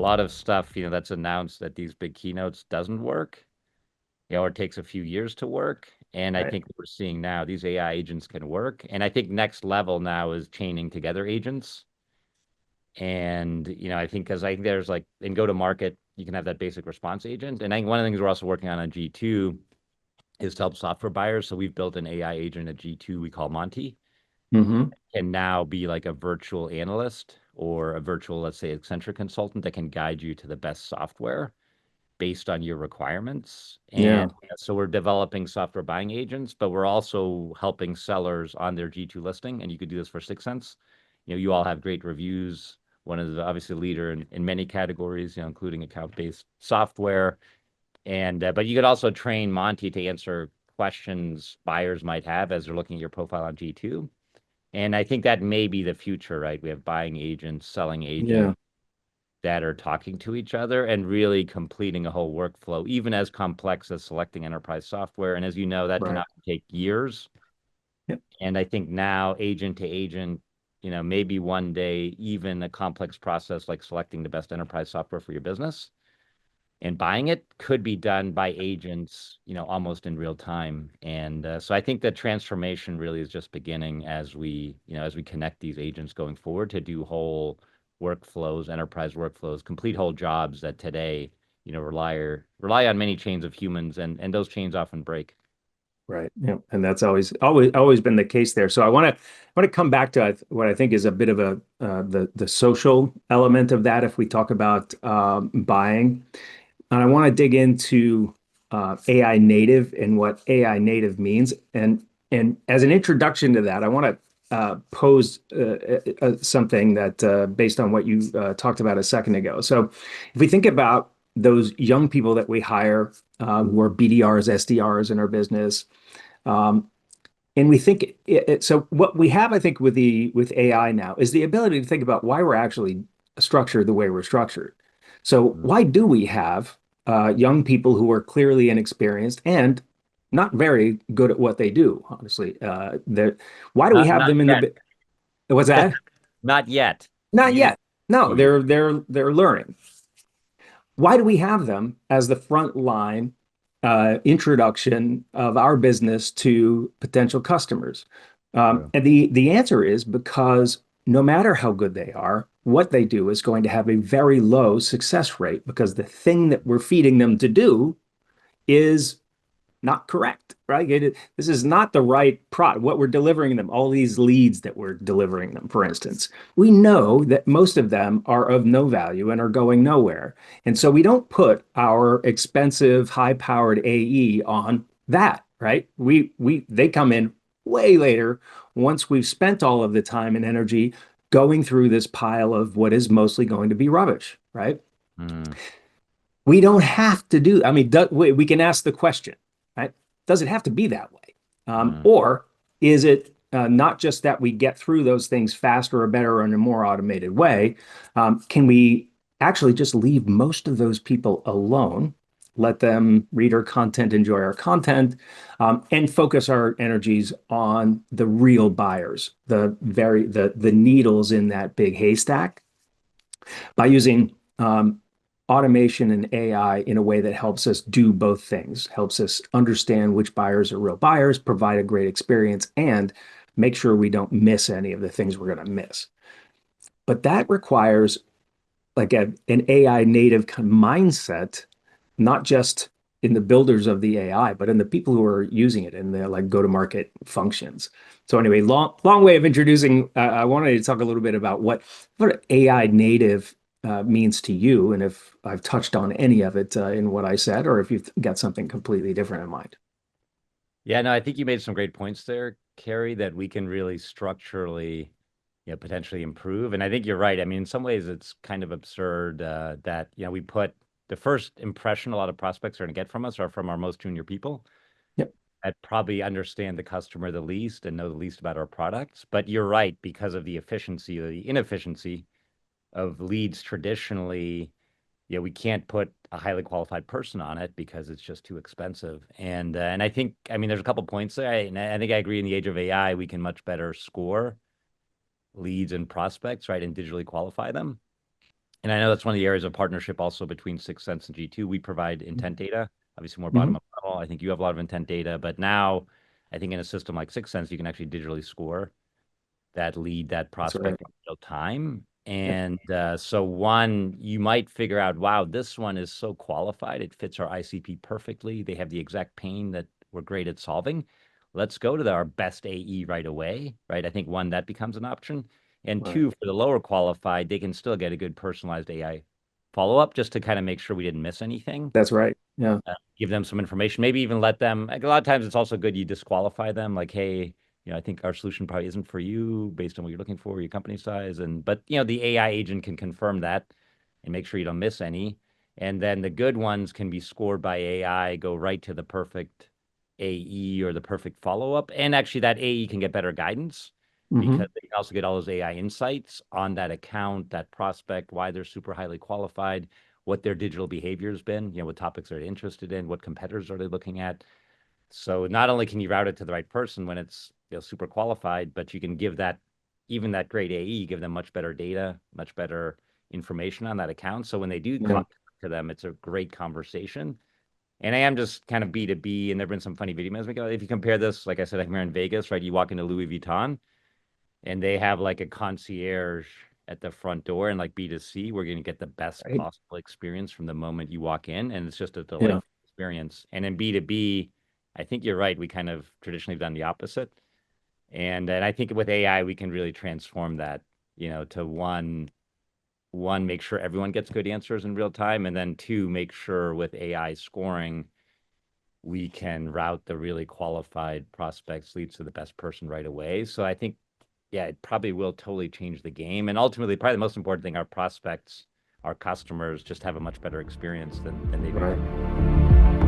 lot of stuff, that's announced at these big keynotes doesn't work, or it takes a few years to work. And I Right. think what we're seeing now, these AI agents can work. And I think next level now is chaining together agents. And, I think because I think there's like in go-to-market, you can have that basic response agent. And I think one of the things we're also working on G2 is to help software buyers. So we've built an AI agent at G2 we call Monty, Hmm. can now be like a virtual analyst or a virtual, let's say, Accenture consultant that can guide you to the best software based on your requirements. And Yeah. so we're developing software buying agents, but we're also helping sellers on their G2 listing. And you could do this for 6 cents. You all have great reviews. One is obviously a leader in many categories, including account-based software. And but you could also train Monty to answer questions buyers might have as they're looking at your profile on G2. And I think that may be the future, right? We have buying agents, selling agents Yeah. that are talking to each other and really completing a whole workflow, even as complex as selecting enterprise software. And as you know, that can Right. often take years. Yep. And I think now, agent to agent, maybe one day, even a complex process like selecting the best enterprise software for your business and buying it could be done by agents, almost in real time. And so I think the transformation really is just beginning as we connect these agents going forward to do whole workflows, enterprise workflows, complete whole jobs that today, rely on many chains of humans, and those chains often break. Right. Yeah. And that's always been the case there. So I want to come back to what I think is a bit of a the social element of that if we talk about buying. And I want to dig into AI native and what AI native means. And as an introduction to that, I want to pose something that based on what you talked about a second ago. So if we think about those young people that we hire who are BDRs, SDRs in our business, um, and we think so what we have, I think, with AI now is the ability to think about why we're actually structured the way we're structured. So Mm. why do we have young people who are clearly inexperienced and not very good at what they do, honestly? Why do we have Not them in yet. what's that? Not yet. Not You, yet. No, you, they're learning. Why do we have them as the front line introduction of our business to potential customers? True. And the answer is because no matter how good they are, what they do is going to have a very low success rate because the thing that we're feeding them to do is not correct, right? This is not the right product. What we're delivering them, all these leads that we're delivering them, for instance, we know that most of them are of no value and are going nowhere. And so we don't put our expensive, high-powered AE on that, right? They come in way later once we've spent all of the time and energy going through this pile of what is mostly going to be rubbish, right? Mm, We don't have to do, I mean, we can ask the question, right? Does it have to be that way? mm. Or is it not just that we get through those things faster or better or in a more automated way? Can we actually just leave most of those people alone, let them read our content, enjoy our content, and focus our energies on the real buyers, the needles in that big haystack by using automation and AI in a way that helps us do both things, helps us understand which buyers are real buyers, provide a great experience, and make sure we don't miss any of the things we're going to miss. But that requires like an AI native mindset, not just in the builders of the AI, but in the people who are using it in the like go-to-market functions. So anyway, long way of introducing. I wanted to talk a little bit about what AI native means to you, and if I've touched on any of it in what I said, or if you've got something completely different in mind. Yeah, no, I think you made some great points there, Kerry, that we can really structurally, potentially improve. And I think you're right. I mean, in some ways, it's kind of absurd that, we put the first impression a lot of prospects are going to get from us are from our most junior people Yep. that probably understand the customer the least and know the least about our products. But you're right, because of the efficiency or the inefficiency of leads traditionally, we can't put a highly qualified person on it because it's just too expensive. And I think, I mean, there's a couple points there. And I think I agree. In the age of AI, we can much better score leads and prospects, right, and digitally qualify them. And I know that's one of the areas of partnership also between Sixth Sense and G2. We provide intent data, obviously more Hmm. bottom up level. I think you have a lot of intent data, but now I think in a system like Sixth Sense, you can actually digitally score that lead, that That's right. prospect in real time. Yep. And so one, you might figure out, wow, this one is so qualified. It fits our ICP perfectly. They have the exact pain that we're great at solving. Let's go to our best AE right away, right? I think one, that becomes an option. And Right. two, for the lower qualified, they can still get a good personalized AI follow-up just to kind of make sure we didn't miss anything. That's right. Yeah. Give them some information, maybe even let them, like a lot of times it's also good you disqualify them, like, hey, I think our solution probably isn't for you based on what you're looking for, your company size. But the AI agent can confirm that and make sure you don't miss any. And then the good ones can be scored by AI, go right to the perfect AE or the perfect follow-up. And actually that AE can get better guidance Hmm. because they can also get all those AI insights on that account, that prospect, why they're super highly qualified, what their digital behavior has been, what topics are they interested in, what competitors are they looking at. So not only can you route it to the right person when it's super qualified, but you can give that, even that great AE, give them much better data, much better information on that account. So when they do Yeah. talk to them, it's a great conversation. And I am just kind of B2B, and there've been some funny videos. If you compare this, like I said, I'm here in Vegas, right? You walk into Louis Vuitton, and they have like a concierge at the front door, and like B2C, we're going to get the best Right. possible experience from the moment you walk in, and it's just a Yeah. delightful experience. And in B2B, I think you're right. We kind of traditionally have done the opposite. And I think with AI, we can really transform that, to one, make sure everyone gets good answers in real time, and then two, make sure with AI scoring, we can route the really qualified prospects leads to the best person right away. So I think, yeah, it probably will totally change the game. And ultimately, probably the most important thing, our prospects, our customers just have a much better experience than they do Right. right now.